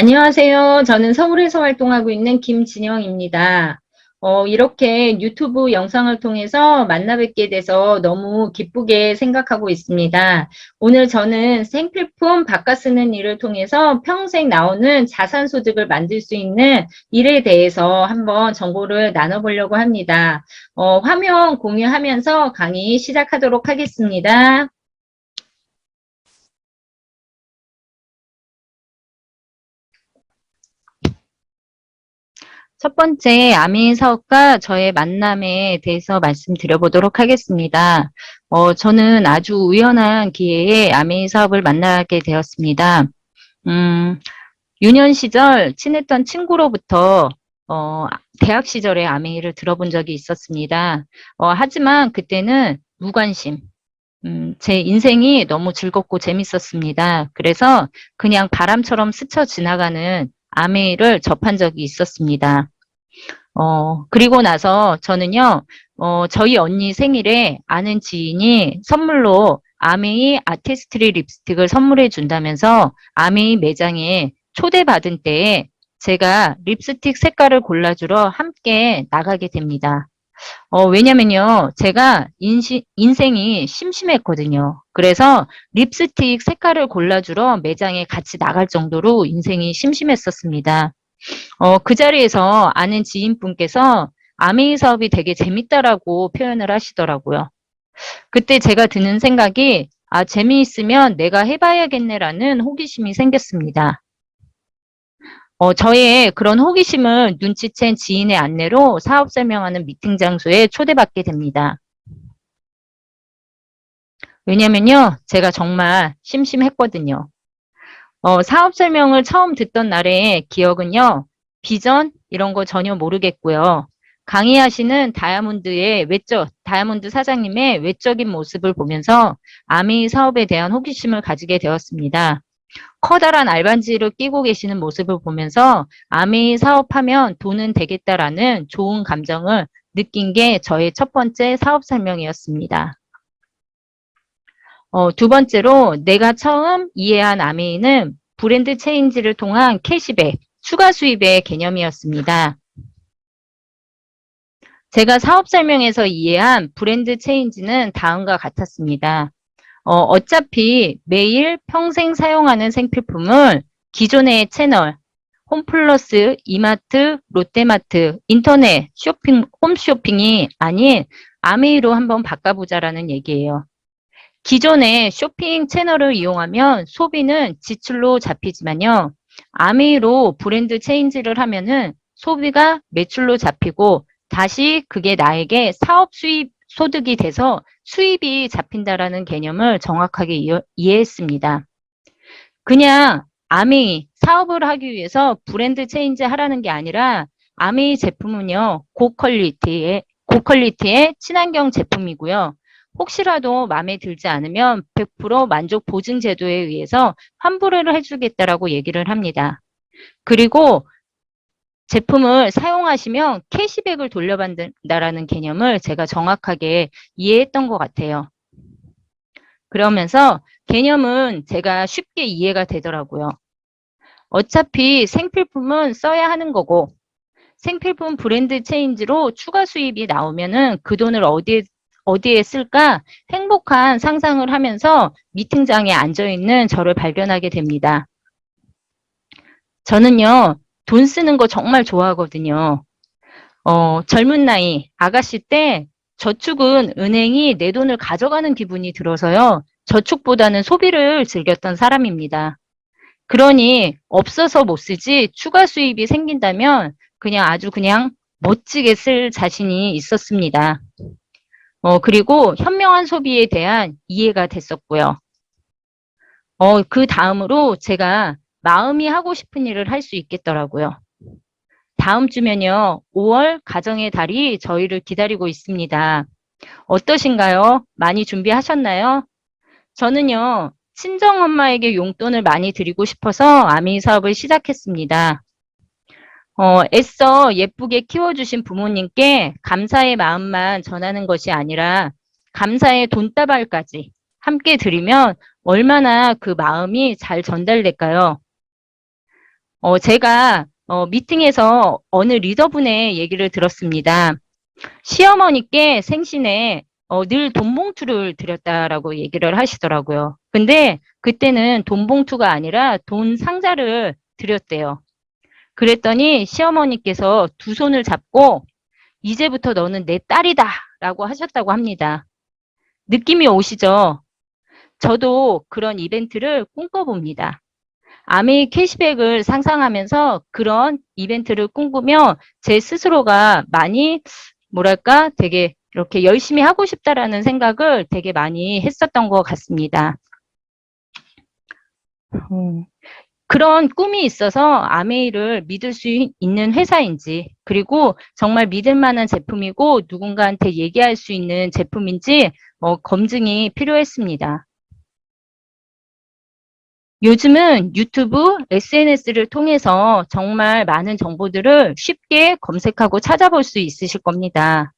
안녕하세요. 저는 서울에서 활동하고 있는 김진영입니다. 이렇게 유튜브 영상을 통해서 만나 뵙게 돼서 너무 기쁘게 생각하고 있습니다. 오늘 저는 생필품 바꿔 쓰는 일을 통해서 평생 나오는 자산소득을 만들 수 있는 일에 대해서 한번 정보를 나눠보려고 합니다. 화면 공유하면서 강의 시작하도록 하겠습니다. 첫 번째, 아미 사업과 저의 만남에 대해서 말씀드려보도록 하겠습니다. 저는 아주 우연한 기회에 아미 사업을 만나게 되었습니다. 음, 유년 시절 친했던 친구로부터 대학 시절에 아미를 들어본 적이 있었습니다. 하지만 그때는 무관심, 제 인생이 너무 즐겁고 재밌었습니다. 그래서 그냥 바람처럼 스쳐 지나가는 아미를 접한 적이 있었습니다. 그리고 나서 저는요, 저희 언니 생일에 아는 지인이 선물로 아메이 아티스트리 립스틱을 선물해 준다면서 아메이 매장에 초대받은 때에 제가 립스틱 색깔을 골라주러 함께 나가게 됩니다. 왜냐면요, 제가 인생이 심심했거든요. 그래서 립스틱 색깔을 골라주러 매장에 같이 나갈 정도로 인생이 심심했었습니다. 그 자리에서 아는 지인분께서 아메이 사업이 되게 재밌다라고 표현을 하시더라고요. 그때 제가 드는 생각이 재미있으면 내가 해봐야겠네라는 호기심이 생겼습니다. 저의 그런 호기심을 눈치챈 지인의 안내로 사업 설명하는 미팅 장소에 초대받게 됩니다. 왜냐면요, 제가 정말 심심했거든요. 사업 설명을 처음 듣던 날의 기억은요, 비전 이런 거 전혀 모르겠고요. 강의하시는 다이아몬드 사장님의 외적인 모습을 보면서 아미 사업에 대한 호기심을 가지게 되었습니다. 커다란 알반지를 끼고 계시는 모습을 보면서 아미 사업하면 돈은 되겠다라는 좋은 감정을 느낀 게 저의 첫 번째 사업 설명이었습니다. 두 번째로 내가 처음 이해한 아메이는 브랜드 체인지를 통한 캐시백, 추가 수입의 개념이었습니다. 제가 사업 설명에서 이해한 브랜드 체인지는 다음과 같았습니다. 어차피 매일 평생 사용하는 생필품을 기존의 채널, 홈플러스, 이마트, 롯데마트, 인터넷, 홈쇼핑이 아닌 아메이로 한번 바꿔보자라는 얘기예요. 기존의 쇼핑 채널을 이용하면 소비는 지출로 잡히지만요. 아메이로 브랜드 체인지를 하면은 소비가 매출로 잡히고 다시 그게 나에게 사업 수입 소득이 돼서 수입이 잡힌다라는 개념을 정확하게 이해했습니다. 그냥 아메이 사업을 하기 위해서 브랜드 체인지 하라는 게 아니라 아메이 제품은요, 고퀄리티의 친환경 제품이고요. 혹시라도 마음에 들지 않으면 100% 만족 보증 제도에 의해서 환불을 해주겠다라고 얘기를 합니다. 그리고 제품을 사용하시면 캐시백을 돌려받는다라는 개념을 제가 정확하게 이해했던 것 같아요. 그러면서 개념은 제가 쉽게 이해가 되더라고요. 어차피 생필품은 써야 하는 거고 생필품 브랜드 체인지로 추가 수입이 나오면은 그 돈을 어디에 쓸까 행복한 상상을 하면서 미팅장에 앉아있는 저를 발견하게 됩니다. 저는요, 돈 쓰는 거 정말 좋아하거든요. 젊은 나이, 아가씨 때 저축은 은행이 내 돈을 가져가는 기분이 들어서요, 저축보다는 소비를 즐겼던 사람입니다. 그러니 없어서 못 쓰지 추가 수입이 생긴다면 아주 그냥 멋지게 쓸 자신이 있었습니다. 그리고 현명한 소비에 대한 이해가 됐었고요. 그 다음으로 제가 마음이 하고 싶은 일을 할 수 있겠더라고요. 다음 주면요, 5월 가정의 달이 저희를 기다리고 있습니다. 어떠신가요? 많이 준비하셨나요? 저는요, 친정엄마에게 용돈을 많이 드리고 싶어서 아미 사업을 시작했습니다. 애써 예쁘게 키워주신 부모님께 감사의 마음만 전하는 것이 아니라 감사의 돈다발까지 함께 드리면 얼마나 그 마음이 잘 전달될까요? 제가 미팅에서 어느 리더분의 얘기를 들었습니다. 시어머니께 생신에 늘 돈봉투를 드렸다라고 얘기를 하시더라고요. 근데 그때는 돈봉투가 아니라 돈 상자를 드렸대요. 그랬더니 시어머니께서 두 손을 잡고 이제부터 너는 내 딸이다 라고 하셨다고 합니다. 느낌이 오시죠? 저도 그런 이벤트를 꿈꿔봅니다. 아메이 캐시백을 상상하면서 그런 이벤트를 꿈꾸며 제 스스로가 많이 뭐랄까 되게 이렇게 열심히 하고 싶다라는 생각을 되게 많이 했었던 것 같습니다. 그런 꿈이 있어서 아메이를 믿을 수 있는 회사인지, 그리고 정말 믿을 만한 제품이고 누군가한테 얘기할 수 있는 제품인지 검증이 필요했습니다. 요즘은 유튜브, SNS를 통해서 정말 많은 정보들을 쉽게 검색하고 찾아볼 수 있으실 겁니다.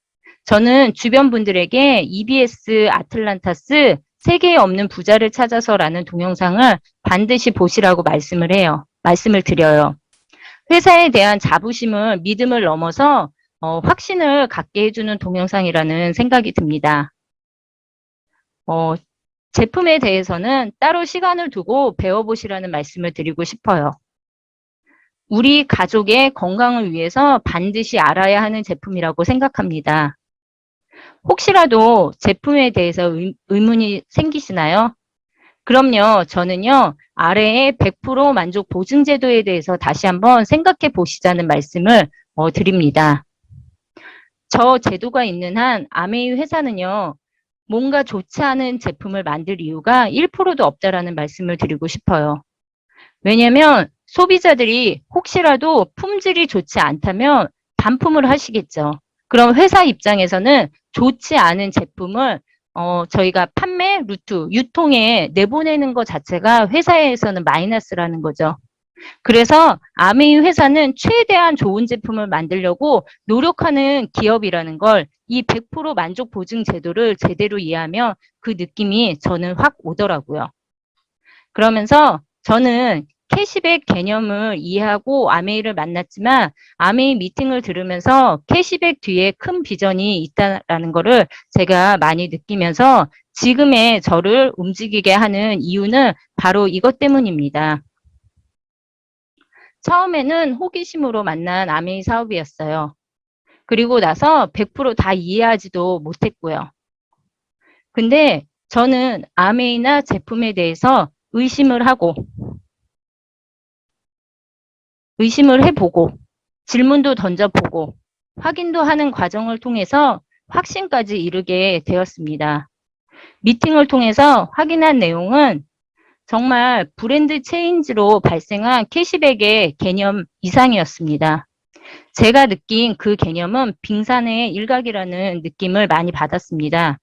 저는 주변 분들에게 EBS 아틀란타스 세계에 없는 부자를 찾아서라는 동영상을 반드시 보시라고 말씀을 드려요. 회사에 대한 자부심을 믿음을 넘어서 확신을 갖게 해주는 동영상이라는 생각이 듭니다. 제품에 대해서는 따로 시간을 두고 배워보시라는 말씀을 드리고 싶어요. 우리 가족의 건강을 위해서 반드시 알아야 하는 제품이라고 생각합니다. 혹시라도 제품에 대해서 의문이 생기시나요? 그럼요, 저는요, 아래의 100% 만족 보증 제도에 대해서 다시 한번 생각해 보시자는 말씀을 드립니다. 저 제도가 있는 한 아메이 회사는요, 뭔가 좋지 않은 제품을 만들 이유가 1%도 없다라는 말씀을 드리고 싶어요. 왜냐면 소비자들이 혹시라도 품질이 좋지 않다면 반품을 하시겠죠. 그럼 회사 입장에서는 좋지 않은 제품을 저희가 판매 루트, 유통에 내보내는 것 자체가 회사에서는 마이너스라는 거죠. 그래서 아메이 회사는 최대한 좋은 제품을 만들려고 노력하는 기업이라는 걸 이 100% 만족 보증 제도를 제대로 이해하면 그 느낌이 저는 확 오더라고요. 그러면서 저는 캐시백 개념을 이해하고 아메이를 만났지만 아메이 미팅을 들으면서 캐시백 뒤에 큰 비전이 있다는 거를 제가 많이 느끼면서 지금의 저를 움직이게 하는 이유는 바로 이것 때문입니다. 처음에는 호기심으로 만난 아메이 사업이었어요. 그리고 나서 100%다 이해하지도 못했고요. 근데 저는 아메이나 제품에 대해서 의심을 해보고 질문도 던져보고 확인도 하는 과정을 통해서 확신까지 이르게 되었습니다. 미팅을 통해서 확인한 내용은 정말 브랜드 체인지로 발생한 캐시백의 개념 이상이었습니다. 제가 느낀 그 개념은 빙산의 일각이라는 느낌을 많이 받았습니다.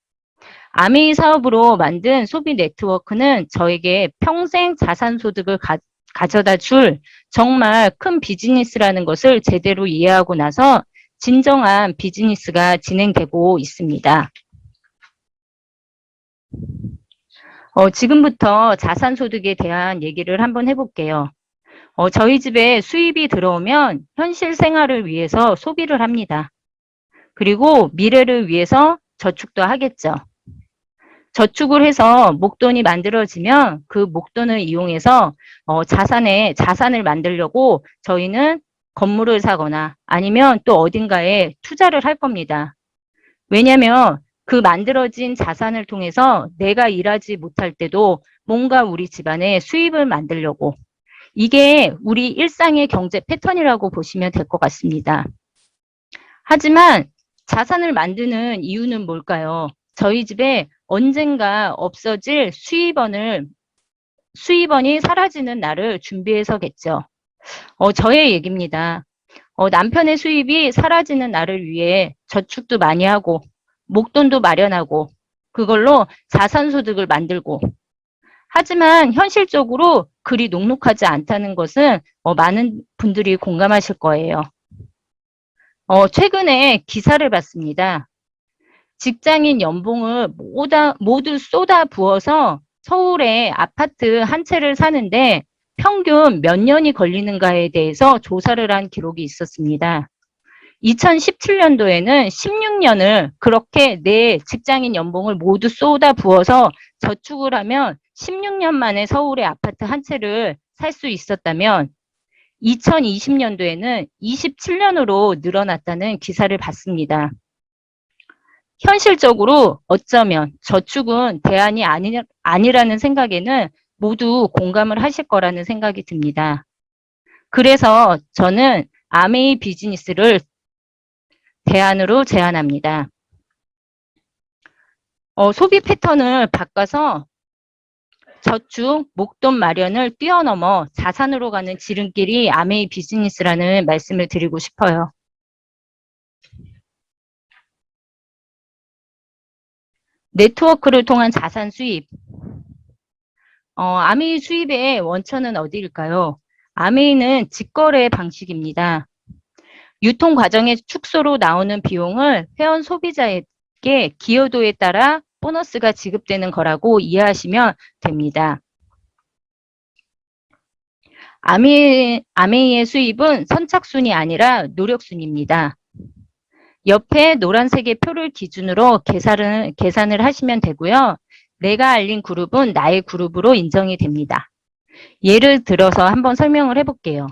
아메이 사업으로 만든 소비 네트워크는 저에게 평생 자산 소득을 가져다 줄 정말 큰 비즈니스라는 것을 제대로 이해하고 나서 진정한 비즈니스가 진행되고 있습니다. 지금부터 자산 소득에 대한 얘기를 한번 해볼게요. 저희 집에 수입이 들어오면 현실 생활을 위해서 소비를 합니다. 그리고 미래를 위해서 저축도 하겠죠. 저축을 해서 목돈이 만들어지면 그 목돈을 이용해서 자산을 만들려고 저희는 건물을 사거나 아니면 또 어딘가에 투자를 할 겁니다. 왜냐하면 그 만들어진 자산을 통해서 내가 일하지 못할 때도 뭔가 우리 집안에 수입을 만들려고, 이게 우리 일상의 경제 패턴이라고 보시면 될 것 같습니다. 하지만 자산을 만드는 이유는 뭘까요? 저희 집에 언젠가 없어질 수입원이 사라지는 날을 준비해서겠죠. 저의 얘기입니다. 남편의 수입이 사라지는 날을 위해 저축도 많이 하고 목돈도 마련하고 그걸로 자산소득을 만들고, 하지만 현실적으로 그리 녹록하지 않다는 것은 많은 분들이 공감하실 거예요. 최근에 기사를 봤습니다. 직장인 연봉을 모두 쏟아 부어서 서울에 아파트 한 채를 사는데 평균 몇 년이 걸리는가에 대해서 조사를 한 기록이 있었습니다. 2017년도에는 16년을 그렇게 내 직장인 연봉을 모두 쏟아 부어서 저축을 하면 16년 만에 서울의 아파트 한 채를 살 수 있었다면 2020년도에는 27년으로 늘어났다는 기사를 봤습니다. 현실적으로 어쩌면 저축은 대안이 아니라는 생각에는 모두 공감을 하실 거라는 생각이 듭니다. 그래서 저는 아메이 비즈니스를 대안으로 제안합니다. 소비 패턴을 바꿔서 저축, 목돈 마련을 뛰어넘어 자산으로 가는 지름길이 아메이 비즈니스라는 말씀을 드리고 싶어요. 네트워크를 통한 자산 수입. 아메이 수입의 원천은 어디일까요? 아메이는 직거래 방식입니다. 유통 과정의 축소로 나오는 비용을 회원 소비자에게 기여도에 따라 보너스가 지급되는 거라고 이해하시면 됩니다. 아메이의 수입은 선착순이 아니라 노력순입니다. 옆에 노란색의 표를 기준으로 계산을 하시면 되고요. 내가 알린 그룹은 나의 그룹으로 인정이 됩니다. 예를 들어서 한번 설명을 해볼게요.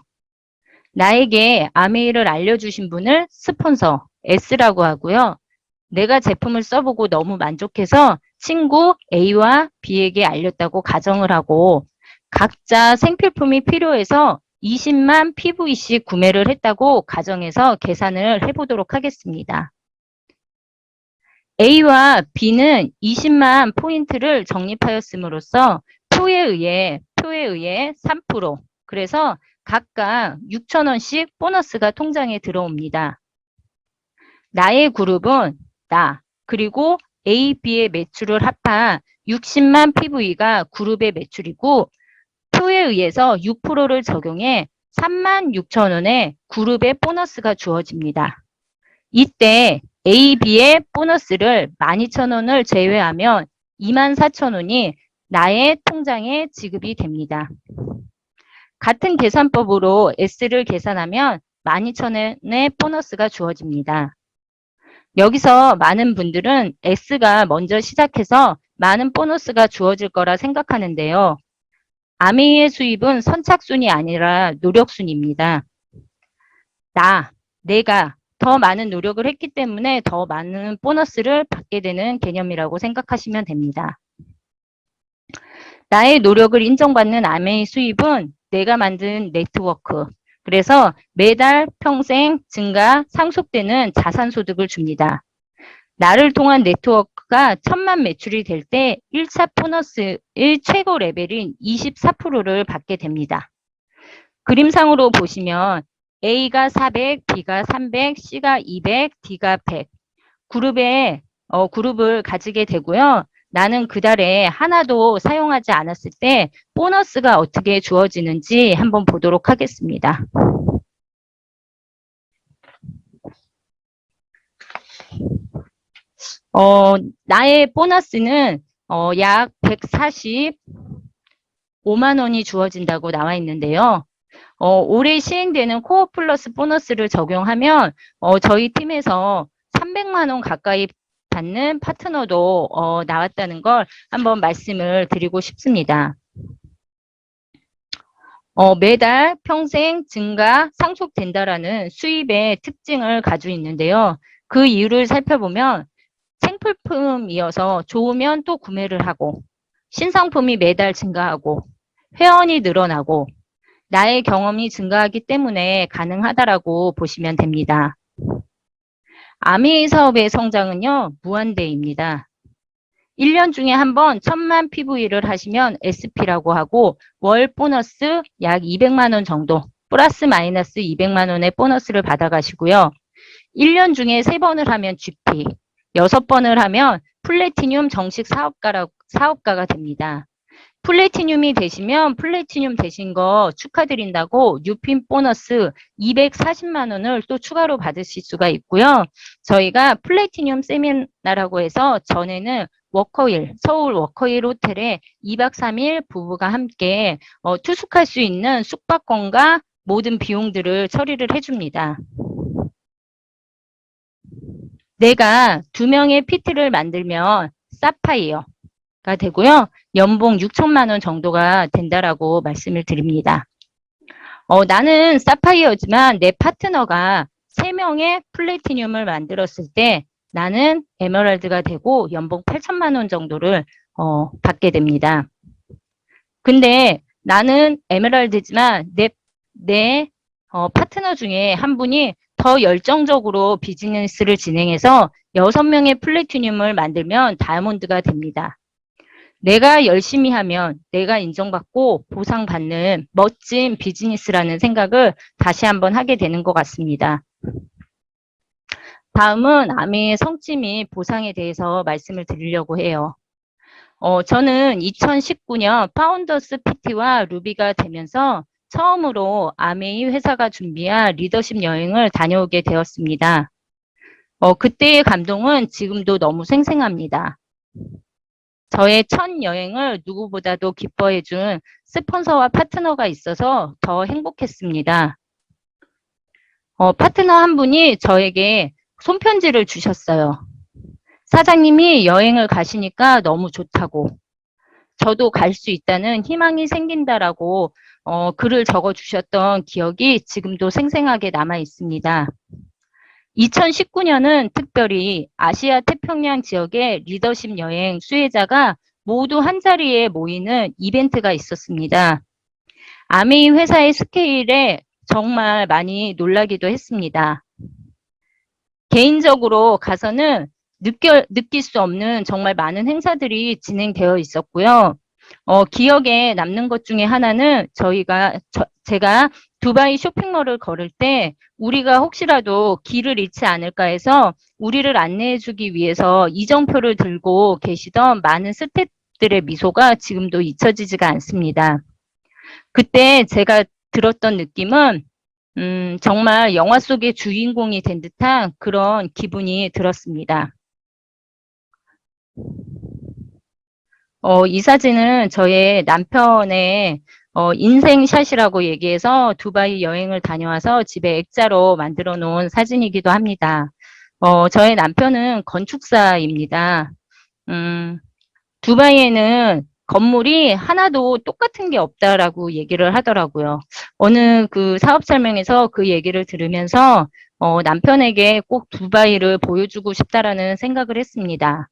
나에게 아메이를 알려주신 분을 스폰서 S라고 하고요. 내가 제품을 써보고 너무 만족해서 친구 A와 B에게 알렸다고 가정을 하고 각자 생필품이 필요해서 20만 PVC 구매를 했다고 가정해서 계산을 해보도록 하겠습니다. A와 B는 20만 포인트를 적립하였음으로써 표에 의해 3%, 그래서 각각 6,000원씩 보너스가 통장에 들어옵니다. 나의 그룹은 나, 그리고 A, B의 매출을 합한 60만 PV가 그룹의 매출이고 표에 의해서 6%를 적용해 36,000원의 그룹의 보너스가 주어집니다. 이때 A, B의 보너스를 12,000원을 제외하면 24,000원이 나의 통장에 지급이 됩니다. 같은 계산법으로 S를 계산하면 12,000원의 보너스가 주어집니다. 여기서 많은 분들은 S가 먼저 시작해서 많은 보너스가 주어질 거라 생각하는데요. 아메이의 수입은 선착순이 아니라 노력순입니다. 내가 더 많은 노력을 했기 때문에 더 많은 보너스를 받게 되는 개념이라고 생각하시면 됩니다. 나의 노력을 인정받는 아메이 수입은 내가 만든 네트워크, 그래서 매달 평생 증가, 상속되는 자산소득을 줍니다. 나를 통한 네트워크가 1,000만 매출이 될 때 1차 보너스의 최고 레벨인 24%를 받게 됩니다. 그림상으로 보시면 A가 400, B가 300, C가 200, D가 100 그룹을 가지게 되고요. 나는 그달에 하나도 사용하지 않았을 때 보너스가 어떻게 주어지는지 한번 보도록 하겠습니다. 나의 보너스는 약 145만 원이 주어진다고 나와 있는데요. 올해 시행되는 코어 플러스 보너스를 적용하면 저희 팀에서 300만 원 가까이 받는 파트너도 나왔다는 걸 한번 말씀을 드리고 싶습니다. 매달 평생 증가, 상속된다라는 수입의 특징을 가지고 있는데요. 그 이유를 살펴보면 생필품이어서 좋으면 또 구매를 하고 신상품이 매달 증가하고 회원이 늘어나고 나의 경험이 증가하기 때문에 가능하다라고 보시면 됩니다. 아메이 사업의 성장은요, 무한대입니다. 1년 중에 한 번 1,000만 PV를 하시면 SP라고 하고 월 보너스 약 200만 원 정도, 플러스 마이너스 200만 원의 보너스를 받아가시고요. 1년 중에 3번을 하면 GP, 6번을 하면 플래티늄 정식 사업가가 됩니다. 플래티늄이 되시면 플래티늄 되신 거 축하드린다고 뉴핀 보너스 240만 원을 또 추가로 받으실 수가 있고요. 저희가 플래티늄 세미나라고 해서 전에는 워커힐, 서울 워커힐 호텔에 2박 3일 부부가 함께 투숙할 수 있는 숙박권과 모든 비용들을 처리를 해줍니다. 내가 2명의 PT를 만들면 사파이어가 되고요. 연봉 6천만 원 정도가 된다라고 말씀을 드립니다. 나는 사파이어지만 내 파트너가 3명의 플래티늄을 만들었을 때 나는 에메랄드가 되고 연봉 8천만 원 정도를 받게 됩니다. 근데 나는 에메랄드지만 내 파트너 중에 한 분이 더 열정적으로 비즈니스를 진행해서 6명의 플래티늄을 만들면 다이아몬드가 됩니다. 내가 열심히 하면 내가 인정받고 보상받는 멋진 비즈니스라는 생각을 다시 한번 하게 되는 것 같습니다. 다음은 아미의 성취 및 보상에 대해서 말씀을 드리려고 해요. 저는 2019년 파운더스 PT와 루비가 되면서 처음으로 아메이 회사가 준비한 리더십 여행을 다녀오게 되었습니다. 그때의 감동은 지금도 너무 생생합니다. 저의 첫 여행을 누구보다도 기뻐해준 스폰서와 파트너가 있어서 더 행복했습니다. 파트너 한 분이 저에게 손편지를 주셨어요. 사장님이 여행을 가시니까 너무 좋다고, 저도 갈 수 있다는 희망이 생긴다라고 글을 적어주셨던 기억이 지금도 생생하게 남아 있습니다. 2019년은 특별히 아시아 태평양 지역의 리더십 여행 수혜자가 모두 한자리에 모이는 이벤트가 있었습니다. 아메이 회사의 스케일에 정말 많이 놀라기도 했습니다. 개인적으로 가서는 느낄 수 없는 정말 많은 행사들이 진행되어 있었고요. 기억에 남는 것 중에 하나는 제가 두바이 쇼핑몰을 걸을 때 우리가 혹시라도 길을 잃지 않을까 해서 우리를 안내해 주기 위해서 이정표를 들고 계시던 많은 스태프들의 미소가 지금도 잊혀지지가 않습니다. 그때 제가 들었던 느낌은 정말 영화 속의 주인공이 된 듯한 그런 기분이 들었습니다. 이 사진은 저의 남편의 인생샷이라고 얘기해서 두바이 여행을 다녀와서 집에 액자로 만들어 놓은 사진이기도 합니다. 저의 남편은 건축사입니다. 두바이에는 건물이 하나도 똑같은 게 없다라고 얘기를 하더라고요. 어느 그 사업 설명에서 그 얘기를 들으면서 남편에게 꼭 두바이를 보여주고 싶다라는 생각을 했습니다.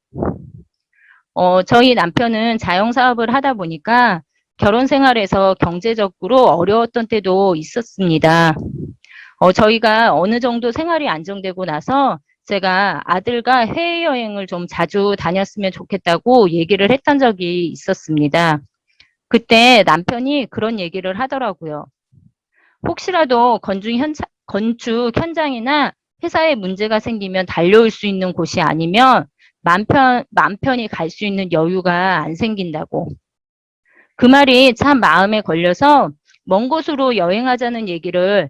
저희 남편은 자영사업을 하다 보니까 결혼 생활에서 경제적으로 어려웠던 때도 있었습니다. 저희가 어느 정도 생활이 안정되고 나서 제가 아들과 해외여행을 좀 자주 다녔으면 좋겠다고 얘기를 했던 적이 있었습니다. 그때 남편이 그런 얘기를 하더라고요. 혹시라도 건축 현장이나 회사에 문제가 생기면 달려올 수 있는 곳이 아니면 맘 편히 갈 수 있는 여유가 안 생긴다고. 그 말이 참 마음에 걸려서 먼 곳으로 여행하자는 얘기를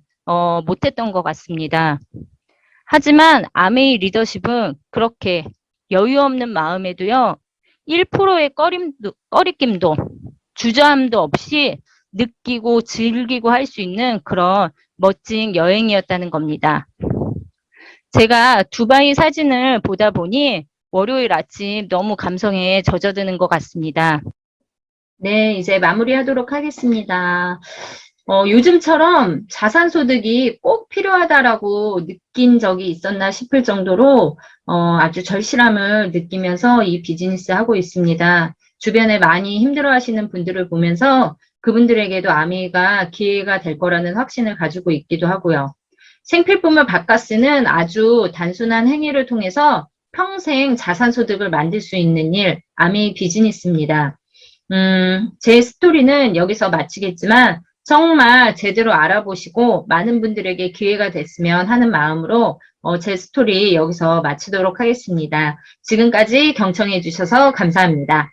못했던 것 같습니다. 하지만 아메이 리더십은 그렇게 여유 없는 마음에도요, 1%의 꺼리낌도 주저함도 없이 느끼고 즐기고 할 수 있는 그런 멋진 여행이었다는 겁니다. 제가 두바이 사진을 보다 보니 월요일 아침 너무 감성에 젖어드는 것 같습니다. 네, 이제 마무리하도록 하겠습니다. 요즘처럼 자산소득이 꼭 필요하다라고 느낀 적이 있었나 싶을 정도로 아주 절실함을 느끼면서 이 비즈니스 하고 있습니다. 주변에 많이 힘들어하시는 분들을 보면서 그분들에게도 아미가 기회가 될 거라는 확신을 가지고 있기도 하고요. 생필품을 바꿔 쓰는 아주 단순한 행위를 통해서 평생 자산소득을 만들 수 있는 일, 아미 비즈니스입니다. 제 스토리는 여기서 마치겠지만 정말 제대로 알아보시고 많은 분들에게 기회가 됐으면 하는 마음으로 제 스토리 여기서 마치도록 하겠습니다. 지금까지 경청해 주셔서 감사합니다.